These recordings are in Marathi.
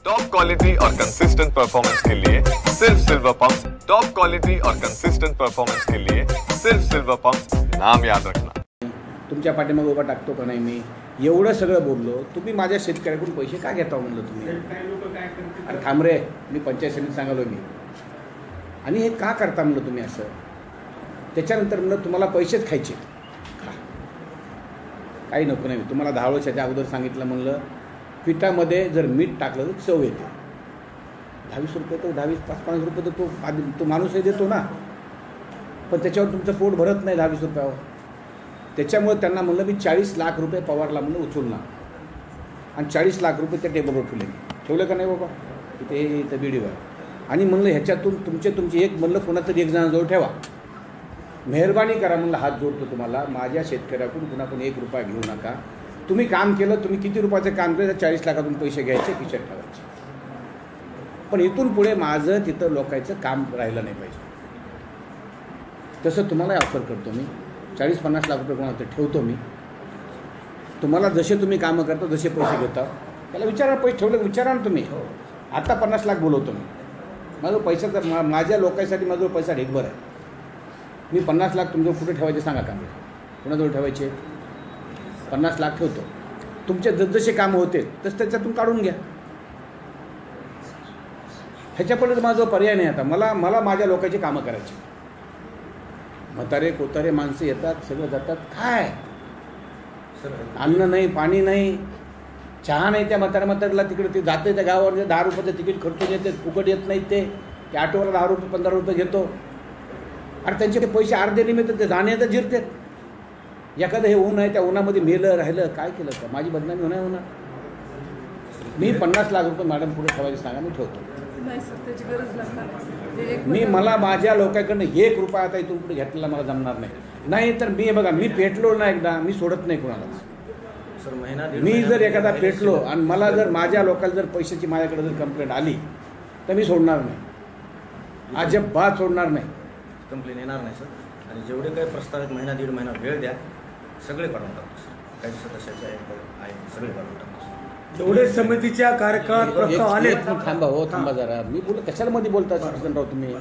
टॉप क्वालिटी और कंसिस्टेंट परफॉर्मेंस के लिए सिर्फ सिल्वर पंप्स। टॉप क्वालिटी और कंसिस्टेंट परफॉर्मेंस के लिए सिर्फ सिल्वर पंप्स, नाम याद रखना। तुमच्या पाठीमागे उभा टाकतो का नाही मी, एवढं सगळं बोललो, तुम्ही माझ्या शेतकऱ्याकडून पैसे का घेता म्हणलं तुम्ही? अरे थांब रे, मी पंचायत समितीत सांगालो मी, आणि हे का करता म्हणलं तुम्ही असं? त्याच्यानंतर म्हणलं तुम्हाला पैसेच खायचे काही नको नाही. तुम्हाला 10 वर्षाच्या अगोदर सांगितलं म्हणलं पिठामध्ये जर मीठ टाकलं तर चव येते. 22 रुपये तर 22-5-5 रुपये तर तो माणूसही देतो ना, पण त्याच्यावर तुमचं पोट भरत नाही 10-20 रुपयावर. त्याच्यामुळे त्यांना म्हणलं मी 40 लाख रुपये पवारला म्हणलं उचलणार, आणि 40 लाख रुपये त्या टेबलवर ठेवले का नाही बाबा इथे बीडीवर. आणि म्हणलं ह्याच्यातून तुमचे एक म्हणलं कोणातरी एक जणांजवळ ठेवा, मेहरबानी करा म्हणलं, हात जोडतो तुम्हाला, माझ्या शेतकऱ्याकडून कुणाकडून 1 रुपया घेऊ नका. तुम्ही काम केलं, तुम्ही किती रुपयाचं काम केलं तर 40 लाखातून पैसे घ्यायचे, खिशात ठेवायचे. पण इथून पुढे माझं तिथं लोकांचं काम राहिलं नाही पाहिजे. तसं तुम्हाला ऑफर करतो मी, 40-50 लाख रुपये कोणाला ठेवतो मी. तुम्हाला जसे तुम्ही कामं करता, जसे पैसे घेता, त्याला विचारा, पैसे ठेवले विचारा ना तुम्ही. आता 50 लाख बोलवतो मी, माझं पैसा तर माझ्या लोकांसाठी माझं पैसा ढेकभर आहे. मी 50 लाख तुमच्यावर कुठे ठेवायचे सांगा, काम कोणाजवळ ठेवायचे? 50 लाख ठेवतो. तुमचे जसजसे कामं होते तसं त्याच्यातून काढून घ्या. ह्याच्यापर्यंत माझा पर्याय नाही. आता मला माझ्या लोकांची कामं करायची. म्हातारे कोतारे माणसं येतात, सगळं जातात, काय अन्न नाही, पाणी नाही, चहा नाही. त्या म्हाताऱ्याला तिकडे ते जाते त्या गावावर 10 रुपयाचं तिकीट खर्चून येते, फुकट येत नाहीत ते ऑटोवर 10 रुपये 15 रुपये घेतो. आणि त्यांचे पैसे अर्धे निमित्त ते जाणे तर जिरते. एखादं हे ऊन आहे, त्या उन्हामध्ये मेलं राहिलं, काय केलं का माझी बदनामी होणार. मी 50 लाख रुपये मॅडम पुढे ठेवायचे सांगा, मी ठेवतो. मला माझ्या लोकांकडनं 1 रुपया आता इथून पुढे घेतलेला मला जमणार नाही. नाही तर मी बघा, मी पेटलो ना एकदा, मी सोडत नाही कोणालाच. मी जर एखादा पेटलो आणि मला जर माझ्या लोकांना जर पैशाची माझ्याकडे जर कंप्लेंट आली तर मी सोडणार नाही, अजिबात सोडणार नाही. कंप्लेंट येणार नाही सर. आणि जेवढे काही प्रस्तावित महिना 1.5 महिना वेळ द्या, सगळे काढून टाकतो सर. काही सदस्याचे आहेत सगळे काढून टाकतो सर. जेवढे समितीच्या कार्यकाळात प्रस्ताव आले. थांबा जरा, मी कशाला मध्ये बोलता राव तुम्ही?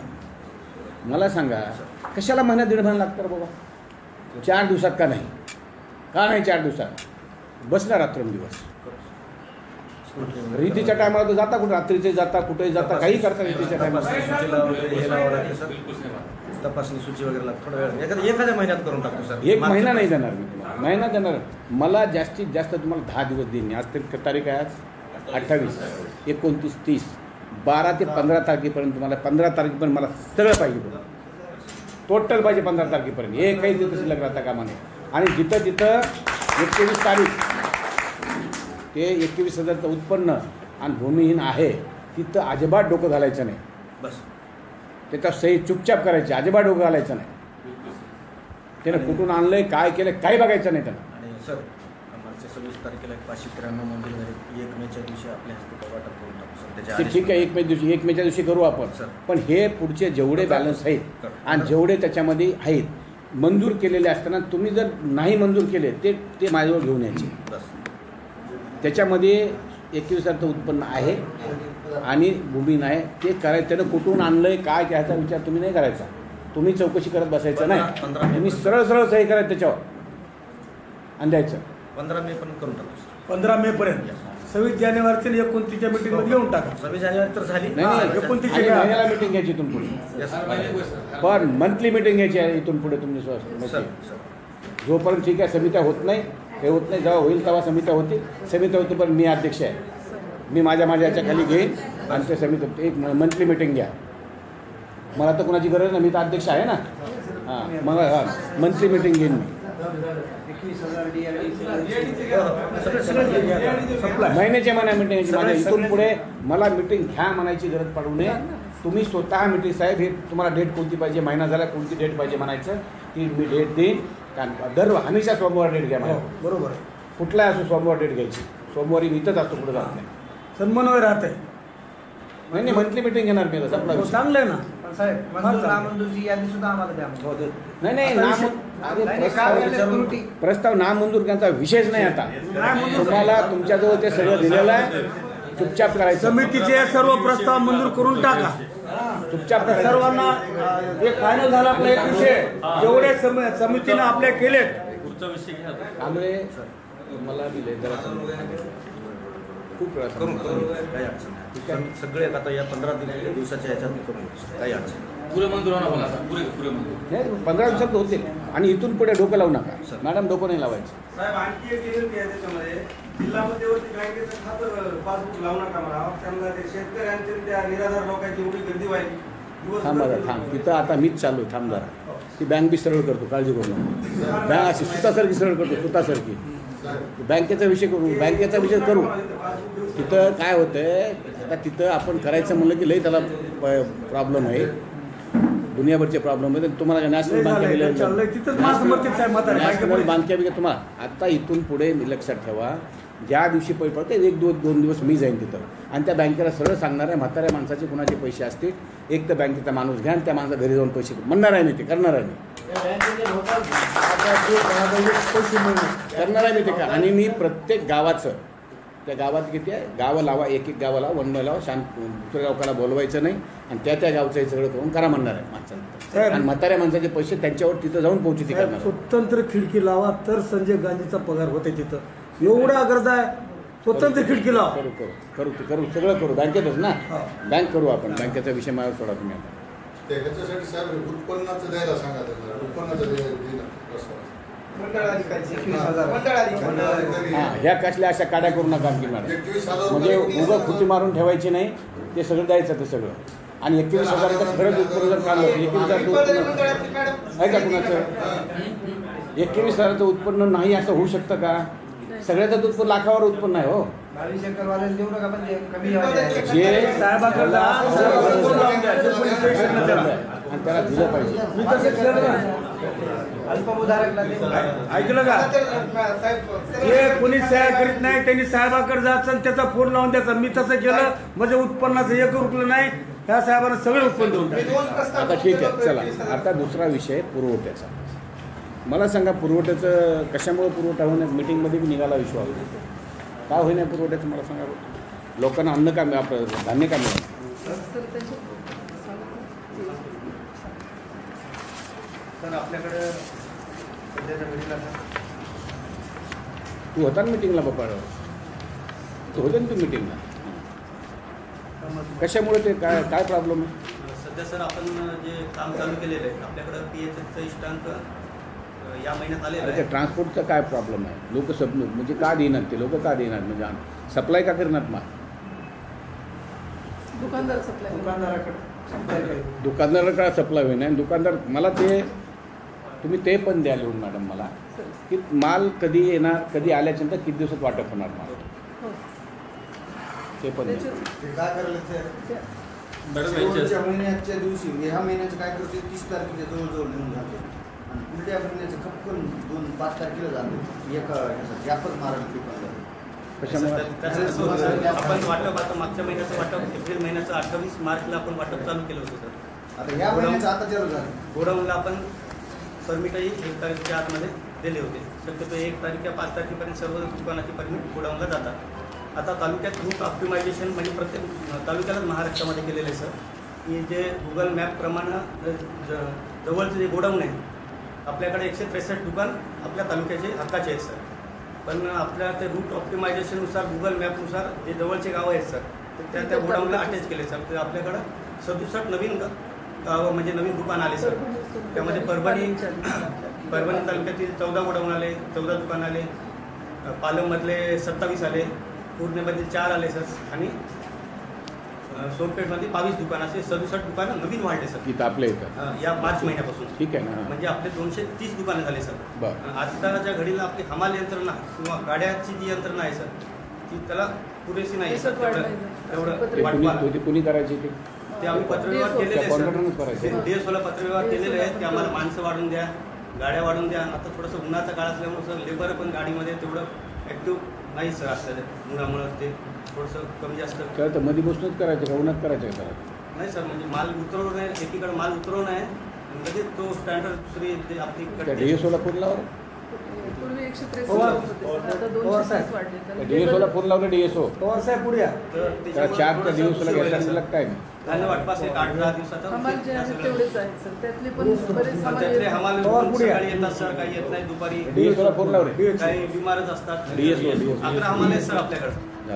मला सांगा, कशाला महिना 1.5 महिना लागतं बाबा? 4 दिवसात का नाही? 4 दिवसात बसला रात्रंदिवस. रीतीच्या टायमाला तर जाता, कुठे रात्रीचे जाता, कुठे जाता, काही करता रीतीच्या टायमाला. तपासणी सूची वगैरे थोडा वेळ एखाद्या महिन्यात करून टाकतो सर. 1 महिना नाही देणार मी तुम्हाला, महिना देणार. मला जास्तीत जास्त तुम्हाला 10 दिवस देईन. आज तरी तारीख आहे, आज 28, 29, 30, 12 ते 15 तारखेपर्यंत तुम्हाला 15 तारखेपर्यंत मला सगळं पाहिजे, टोटल पाहिजे 15 तारखेपर्यंत. एक काही दिवस शिल्लक राहता कामा नये. आणि जिथं 21 तारीख ते 21,000चं उत्पन्न आणि भूमिहीन आहे तिथं अजिबात डोकं घालायचं नाही. बस त्याचा सही चुपचाप करायची, अजिबात डोकं घालायचं नाही. त्यानं कुठून आणलंय, काय केलं, काही बघायचं नाही त्यानं. आणि सर, मागच्या 26 तारखेला 593 मंजूर झाले. 1 मेच्या दिवशी आपल्या हस्ते वाटप करून टाकू सर. ते ठीक आहे, 1 मेच्या दिवशी करू आपण. पण हे पुढचे जेवढे बॅलन्स आहेत आणि जेवढे त्याच्यामध्ये आहेत मंजूर केलेले असताना तुम्ही जर नाही मंजूर केले ते माझ्याजवळ घेऊन यायचे. त्याच्यामध्ये 21,000चं उत्पन्न आहे आणि भूमी नाही, ते करायचं. त्यानं कुठून आणलंय, काय त्याचा विचार तुम्ही नाही करायचा. तुम्ही चौकशी करत बसायचं नाही, तुम्ही सरळ सही करायचं त्याच्यावर आणि द्यायचं. 15 मे पण करून टाकू. 15 मे पर्यंत 26 जानेवारीच्या 29च्या मीटिंगमध्ये येऊन टाका. 26 जानेवारी तर झाली नाही, 29 महिन्याला मीटिंग घ्यायची इथून पुढे. पण मंथली मीटिंग घ्यायची आहे इथून पुढे. तुम्ही जोपर्यंत ठीक आहे समित्या होत नाही, हे होत नाही, जेव्हा होईल तेव्हा समित्या होती पण मी अध्यक्ष आहे. मी माझ्या याच्या खाली घेईन आणि ते समिती एक मंथली मीटिंग घ्या. मला तर कोणाची गरज नाही, मी तर अध्यक्ष आहे ना. हां, मग मंथली मीटिंग घेईन मी. महिन्याच्या मीटिंग माझ्या इथून पुढे मला मीटिंग घ्या म्हणायची गरज पडू नये. तुम्ही स्वतः मीटिंग, साहेब हे तुम्हाला डेट कोणती पाहिजे, महिना झाला कोणती डेट पाहिजे म्हणायचं, ती मी डेट देईन. कारण हमेशा सोमवार डेट घ्या मला. बरोबर आहे, कुठलाही असो सोमवार डेट घ्यायची. सोमवारी मी इथंच असतो, पुढे जात नाही. सन्मानवर राहते. नाही मंथली मीटिंग घेणार मी. चांगलं आहे ना साहेब. नामंजूरची यादी सुद्धा आम्हाला द्या. नाही, प्रस्ताव नामंजूर करण्याचा विषयच नाही. आता तुम्हाला तुमच्याजवळ ते सगळं दिलेलं आहे. चुपचाप करायचं. समितीचे सर्व प्रस्ताव मंजूर करून टाका. चुपचाप आता करायचं. सर्वांना एक फायनल झाला आपला एक विषय. जेवढे समितीने आपले केलेत कांबळे मला दिले जरा खूप वेळा करून काही अडचण नाही. सगळे आता या 15 दिवसाच्या ह्याच्यात करून घेऊ. काही अडचण नाही. पुरे मंजूर होणार पण आता पुरे मंजूर हे 15 दिवसात होते आणि इथून पुढे डोकं लावू नका मॅडम. डोकं नाही लावायचं. साहेब आणखी एक विनंती आहे त्याच्यामध्ये जिल्हा मध्यवर्ती बँकेचं खातं पासबुक लावू नका मला. त्यांना ते शेतकऱ्यांचे त्या निराधार लोकांची एवढी गर्दी व्हायची. थांब बघा थांब. तिथं आता मीच चालू आहे. थांब जरा. ती बँक बी सरळ करतो, काळजी करू नका. बँक अशी सुतासारखी सरळ करतो, सुतासारखी. बँकेचा विषय करू, बँकेचा विषय करू. तिथं काय होतंय आता तिथं आपण करायचं म्हणलं की लई त्याला प्रॉब्लेम आहे. दुनियाभरचे प्रॉब्लेम आहे. तुम्हाला नॅशनल नॅशनल बँके बी तुम्हाला आता इथून पुढे लक्षात ठेवा. ज्या दिवशी पैसे पडते एक दोन दिवस मी जाईन तिथं आणि त्या बँकेला सरळ सांगणार आहे म्हाताऱ्या माणसाचे कुणाचे पैसे असतील एक तर बँकेचा माणूस घ्या आणि त्या माणसा घरी जाऊन पैसे म्हणणार आहे मी. ते करणार आहे मी. करणार आहे मी ते का. आणि मी प्रत्येक गावाचं त्या गावात किती आहे गावं लावा, एक गावं लावा, वन लावा, शांत दुसऱ्या गावकाला बोलवायचं नाही आणि त्या गावचं हे सगळं करून करा म्हणणार आहे माणसांना. आणि म्हाताऱ्या माणसाचे पैसे त्यांच्यावर तिथं जाऊन पोहोचते करणार. स्वतंत्र खिडकी लावा तर संजय गांधीचा पगार होते तिथं. एवढा गरज आहे. स्वतंत्र खिडकी लावा. करू करू करू करू सगळं करू. बँकेतच ना बँक करू आपण. बँकेचा विषय मला सोडा तुम्ही आता. त्याच्यासाठी साहेब उत्पन्नाचं द्यायला सांगा. उत्पन्नाचं ह्या कसल्या अशा काड्या करू नका आणखी मॅडम. म्हणजे उगं खुटी मारून ठेवायची नाही. ते सगळं द्यायचं ते सगळं. आणि 21,000 खरंच उत्पन्न जर काढलं 21,000 उत्पन्न आहे का कुणाचं. 21,000 उत्पन्न नाही असं होऊ शकतं का. सगळ्याचं उत्पन्न लाखावर उत्पन्न आहे. हो जे आणि त्याला दिलं पाहिजे. ऐकलं का. हे कोणी सह्या करीत नाही त्यांनी साहेबाकडे जायचं आणि त्याचा फोन लावून द्यायचा. मी तसं केलं म्हणजे उत्पन्नाचं एक रुपलं नाही. त्या साहेबांना सगळे उत्पन्न देऊन टाकलं. आता ठीक आहे चला. आता दुसरा विषय पुरवठ्याचा. मला सांगा पुरवठ्याचं कशामुळे पुरवठा होण्या मीटिंगमध्ये बी निघाला विश्व आला. काय होईना पुरवठ्याचं मला सांगा. लोकांना अन्न का आपलं धान्य का मिळालं. तर आपल्याकडे सध्याच्या घडीला तू होता ना मिटिंगला बापा. तू होते ना तू मिटिंगला. कशामुळे ते काय काय प्रॉब्लेम आहे. सध्या सर आपण जे काम चालू केलेलं आहे आपल्याकडं PHFचा इष्टांक या महिन्यात आलेला आहे. ट्रान्सपोर्टचा काय प्रॉब्लेम आहे. लोक म्हणजे का देणार ते लोक का देणार म्हणजे सप्लाय का करणार माल. दुकानदाराकडे सप्लाय होईना. आणि दुकानदार मला ते तुम्ही ते पण द्या लिहून मॅडम मला की माल कधी येणार, कधी आल्याच्यानंतर किती दिवसात वाटप होणार माल. ते पण काय करायला महिन्याच्या दिवशी ह्या महिन्याचं काय करते 30 तारखेच्या जवळजवळ लिहून जाते आणि पुढल्या महिन्याचं खपकन 2-5 तारखेला जाते. एका व्यापक महाराष्ट्र आपण वाटप आता मागच्या महिन्याचं वाटप एप्रिल महिन्याचं 28 मार्चला आपण वाटप चालू केलं होतं सर. आता या महिन्याचं आता चालू झालं. गोडाऊनला आपण परमिटही 1 तारखेच्या आतमध्ये दिले होते. शक्यतो 1 तारीख या 5 तारखेपर्यंत सर्व दुकानाची परमिट गोडाऊनला जातात. आता तालुक्यात रूट ऑप्टिमायझेशन म्हणजे प्रत्येक तालुक्यालाच महाराष्ट्रामध्ये केलेलं आहे सर. की जे गुगल मॅपप्रमाणे जवळचं जे गोडाऊन आहे आपल्याकडे 163 दुकान आपल्या तालुक्याचे हक्काचे आहेत सर. पण आपल्या ते रूट ऑप्टिमायझेशननुसार गुगल मॅपनुसार जे जवळचे गावं आहेत सर तर त्या गोडाऊनला अटॅच केले सर. तर आपल्याकडं 67 नवीन गावं म्हणजे नवीन दुकान आले सर. त्यामध्ये परभणी तालुक्यातील 14 गोडाऊन आले, 14 दुकान आले. पालममधले 27 आले, पूर्णेमधले 4 आले सर आणि सोनपेठमध्ये 22 दुकान असे 67 दुकानं नवीन वाढले सर. इथं आपल्या इथं या मार्च महिन्यापासून. ठीक आहे ना. म्हणजे आपले 230 दुकानं झाले सर. बरं. आताच्या घडीला आपली हमाल यंत्रणा किंवा गाड्याची जी यंत्रणा आहे सर ती त्याला पुरेशी नाही सर. तेवढं कुणी करायची ते आम्ही पत्रव्यवहार केलेले कॉन्ट्रॅक्टरच करायचे. आहेत. DSOला पत्रव्यवहार केलेले आहेत की आम्हाला माणसं वाढून द्या, गाड्या वाढून द्या. आता थोडंसं उन्हाचा काळ असल्यामुळे सर लेबर पण गाडीमध्ये तेवढं ॲक्टिव्ह नाही सर. असलं उन्हामुळं ते थोडंसं कमी जास्त तर मध्ये बसूनच करायचं का उन्हात करायचं का. नाही सर म्हणजे माल उतरवणं आहे. एकीकडे माल उतरवणं आहे लगेच तो स्टँडर्ड दुसरी आपली DSOला फोन लावा. पूर्वी 163 पवार- होते सर, आता पवार साहेब. 230 वाढले तर डीएसओला फोन लावला डीएसओ पवार साहेब पुढे या. तर त्या त्याच्यामुळे 4 थोडंसं डीएसओला उशीर घ्यायला होईल, सांगितलं सर. काय धान्य वाटपास एक 8-10 दिवसाचा हमाल जे उशीर आहेत सगळं. तेवढेच आहेत सर, त्यातले पण बरेच पण हमाल त्यातले आहेत. हमाल पवार पुढे या. सकाळी येतात सर, काही येत नाही दुपारी, डीएसओला फोन लाव रे काही बिमारच असतात. DSO. 11 हमाल आहेत सर आपल्याकडे.